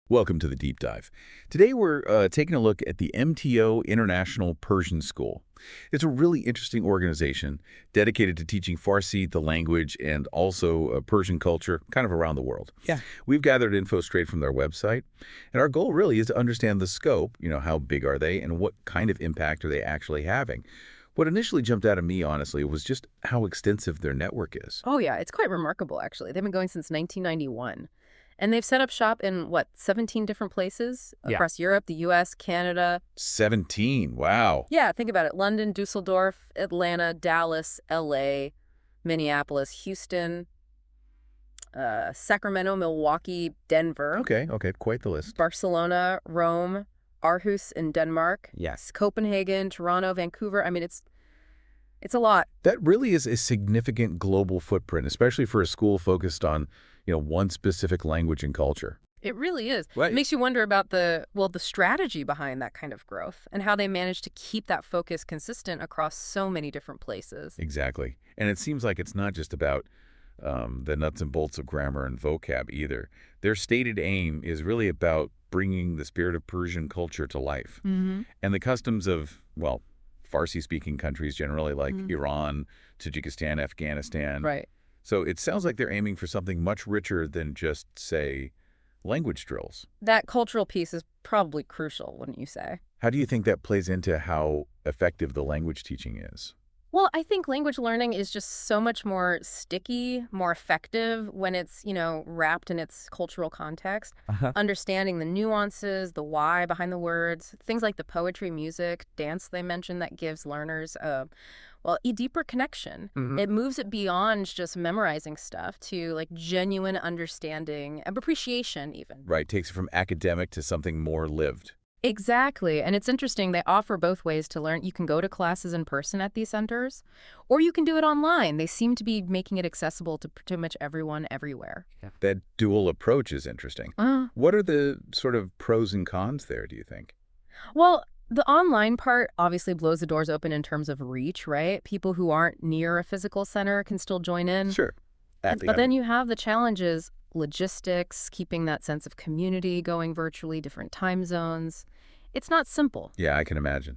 Welcome to the Deep Dive. Today we're taking a look at the MTO International Persian School. It's a really interesting organization dedicated to teaching Farsi, the language, and also Persian culture kind of around the world. Yeah. We've gathered info straight from their website, and our goal really is to understand the scope, how big are they and what kind of impact are they actually having. What initially jumped out at me, honestly, was just how extensive their network is. Oh, yeah. It's quite remarkable, actually. They've been going since 1991. And they've set up shop in, 17 different places Yeah. across Europe, the U.S., Canada. 17, wow. Yeah, think about it. London, Dusseldorf, Atlanta, Dallas, L.A., Minneapolis, Houston, Sacramento, Milwaukee, Denver. Okay, quite the list. Barcelona, Rome, Aarhus in Denmark. Yes. Copenhagen, Toronto, Vancouver. I mean, it's a lot. That really is a significant global footprint, especially for a school focused on, one specific language and culture. It really is. Right. It makes you wonder about the strategy behind that kind of growth and how they manage to keep that focus consistent across so many different places. Exactly. And it seems like it's not just about the nuts and bolts of grammar and vocab either. Their stated aim is really about bringing the spirit of Persian culture to life. Mm-hmm. And the customs of, Farsi-speaking countries generally, like Iran, Tajikistan, Afghanistan. Right. So it sounds like they're aiming for something much richer than just, say, language drills. That cultural piece is probably crucial, wouldn't you say? How do you think that plays into how effective the language teaching is? Well, I think language learning is just so much more sticky, more effective when it's, wrapped in its cultural context. Understanding the nuances, the why behind the words, things like the poetry, music, dance they mentioned that gives learners a deeper connection. It moves it beyond just memorizing stuff to genuine understanding and appreciation even. Right, takes it from academic to something more lived. Exactly. And it's interesting. They offer both ways to learn. You can go to classes in person at these centers, or you can do it online. They seem to be making it accessible to pretty much everyone everywhere. That dual approach is interesting. What are the sort of pros and cons there, do you think? Well, the online part obviously blows the doors open in terms of reach, right? People who aren't near a physical center can still join in. Sure. But then you have the challenges, logistics, keeping that sense of community going virtually, different time zones. It's not simple. Yeah, I can imagine.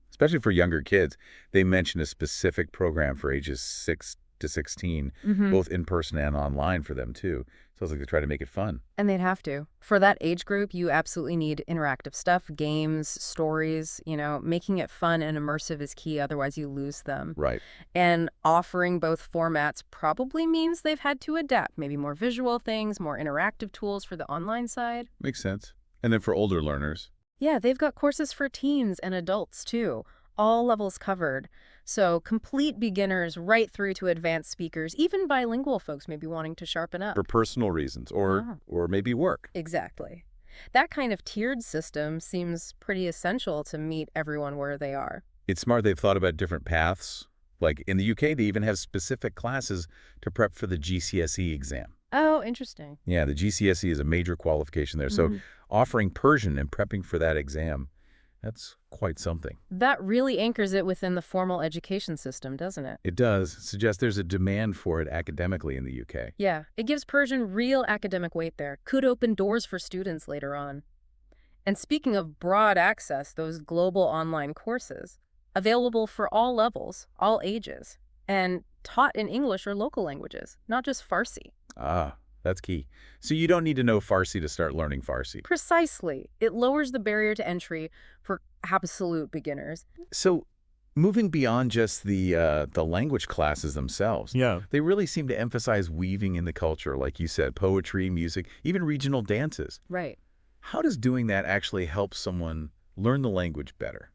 Especially for younger kids. They mention a specific program for ages 6 to 16, both in person and online for them, too. Sounds like they try to make it fun. And they'd have to. For that age group, you absolutely need interactive stuff, games, stories, making it fun and immersive is key, otherwise you lose them. Right. And offering both formats probably means they've had to adapt, maybe more visual things, more interactive tools for the online side. Makes sense. And then for older learners? Yeah, they've got courses for teens and adults, too. All levels covered. So complete beginners right through to advanced speakers, even bilingual folks may be wanting to sharpen up. For personal reasons or maybe work. Exactly. That kind of tiered system seems pretty essential to meet everyone where they are. It's smart they've thought about different paths. Like in the UK, they even have specific classes to prep for the GCSE exam. Oh, interesting. Yeah, the GCSE is a major qualification there. So offering Persian and prepping for that exam, that's quite something. That really anchors it within the formal education system, doesn't it? It does suggest there's a demand for it academically in the UK. Yeah, it gives Persian real academic weight there. Could open doors for students later on. And speaking of broad access, those global online courses, available for all levels, all ages, and taught in English or local languages, not just Farsi. Ah, that's key. So you don't need to know Farsi to start learning Farsi. Precisely. It lowers the barrier to entry for absolute beginners. So moving beyond just the language classes themselves, they really seem to emphasize weaving in the culture, like you said, poetry, music, even regional dances. Right. How does doing that actually help someone learn the language better?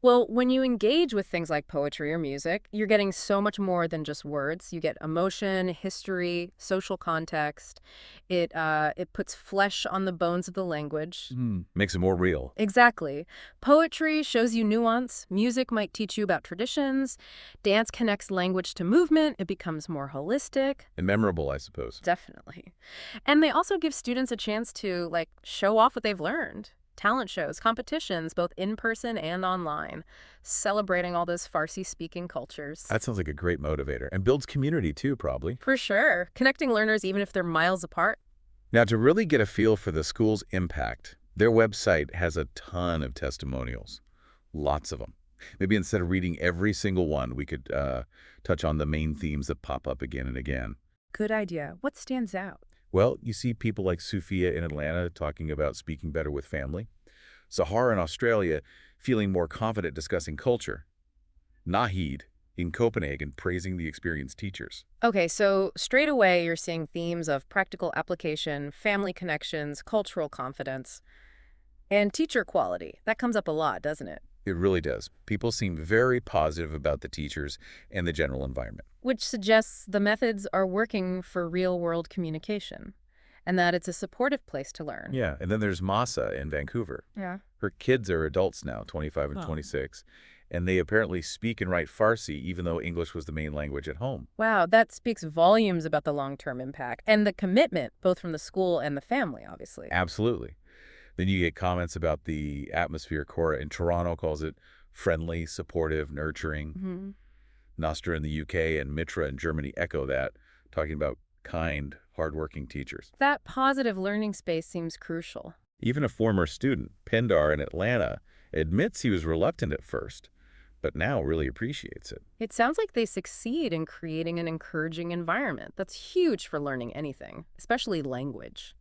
Well, when you engage with things like poetry or music, you're getting so much more than just words. You get emotion, history, social context. It puts flesh on the bones of the language. Makes it more real. Exactly. Poetry shows you nuance. Music might teach you about traditions. Dance connects language to movement. It becomes more holistic. And memorable, I suppose. Definitely. And they also give students a chance to, show off what they've learned. Talent shows, competitions, both in person and online, celebrating all those Farsi-speaking cultures. That sounds like a great motivator. And builds community, too, probably. For sure. Connecting learners even if they're miles apart. Now, to really get a feel for the school's impact, their website has a ton of testimonials, lots of them. Maybe instead of reading every single one, we could touch on the main themes that pop up again and again. Good idea. What stands out? Well, you see people like Sophia in Atlanta talking about speaking better with family, Sahara in Australia feeling more confident discussing culture, Nahid in Copenhagen praising the experienced teachers. Okay, so straight away you're seeing themes of practical application, family connections, cultural confidence, and teacher quality. That comes up a lot, doesn't it? It really does. People seem very positive about the teachers and the general environment. Which suggests the methods are working for real-world communication and that it's a supportive place to learn. Yeah, and then there's Masa in Vancouver. Yeah. Her kids are adults now, 25 and 26, and they apparently speak and write Farsi even though English was the main language at home. Wow, that speaks volumes about the long-term impact and the commitment, both from the school and the family, obviously. Absolutely. Then you get comments about the atmosphere. Cora in Toronto calls it friendly, supportive, nurturing. Hmm. Nostra in the UK and Mitra in Germany echo that, talking about kind, hardworking teachers. That positive learning space seems crucial. Even a former student, Pindar in Atlanta, admits he was reluctant at first, but now really appreciates it. It sounds like they succeed in creating an encouraging environment. That's huge for learning anything, especially language.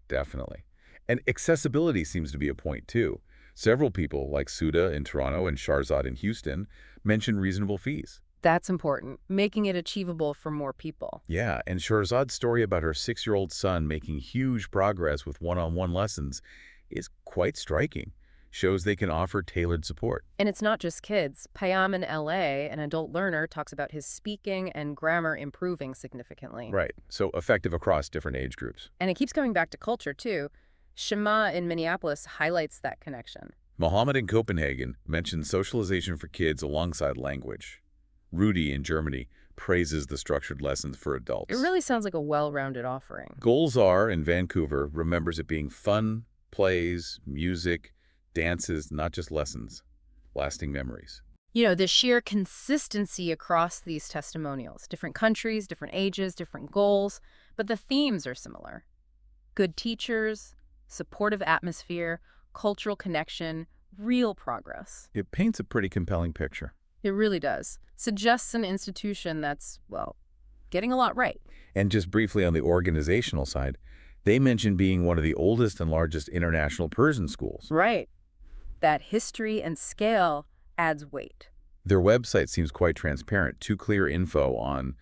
Definitely. And accessibility seems to be a point, too. Several people, like Suda in Toronto and Sharzad in Houston, mention reasonable fees. That's important, making it achievable for more people. Yeah, and Sharzad's story about her 6-year-old son making huge progress with one-on-one lessons is quite striking. Shows they can offer tailored support. And it's not just kids. Payam in LA, an adult learner, talks about his speaking and grammar improving significantly. Right, so effective across different age groups. And it keeps coming back to culture, too. Shema in Minneapolis highlights that connection. Mohammed in Copenhagen mentions socialization for kids alongside language. Rudy in Germany praises the structured lessons for adults. It really sounds like a well-rounded offering. Golzar in Vancouver remembers it being fun, plays, music, dances, not just lessons, lasting memories. You know, the sheer consistency across these testimonials, different countries, different ages, different goals, but the themes are similar. Good teachers, supportive atmosphere, cultural connection, real progress. It paints a pretty compelling picture. It really does. Suggests an institution that's, well, getting a lot right. And just briefly on the organizational side, they mention being one of the oldest and largest international Persian schools. Right. That history and scale adds weight. Their website seems quite transparent, too clear info on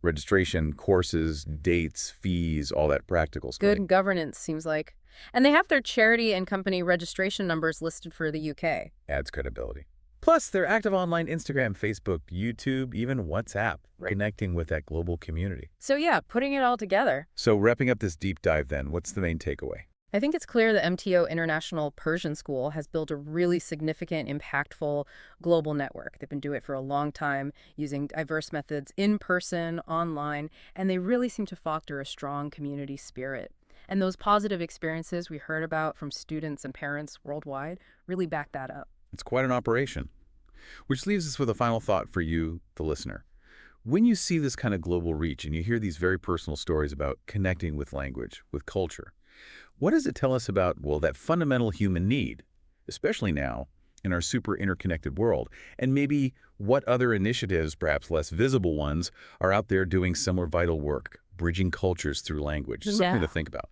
registration, courses, dates, fees, all that practical stuff. Good governance, seems like. And they have their charity and company registration numbers listed for the UK. Adds credibility. Plus, they're active online Instagram, Facebook, YouTube, even WhatsApp, connecting with that global community. So yeah, putting it all together. So wrapping up this deep dive then, what's the main takeaway? I think it's clear that MTO International Persian School has built a really significant, impactful global network. They've been doing it for a long time, using diverse methods in person, online, and they really seem to foster a strong community spirit. And those positive experiences we heard about from students and parents worldwide really back that up. It's quite an operation. Which leaves us with a final thought for you, the listener. When you see this kind of global reach and you hear these very personal stories about connecting with language, with culture, what does it tell us about, well, that fundamental human need, especially now in our super interconnected world? And maybe what other initiatives, perhaps less visible ones, are out there doing similar vital work, bridging cultures through language? Something to think about.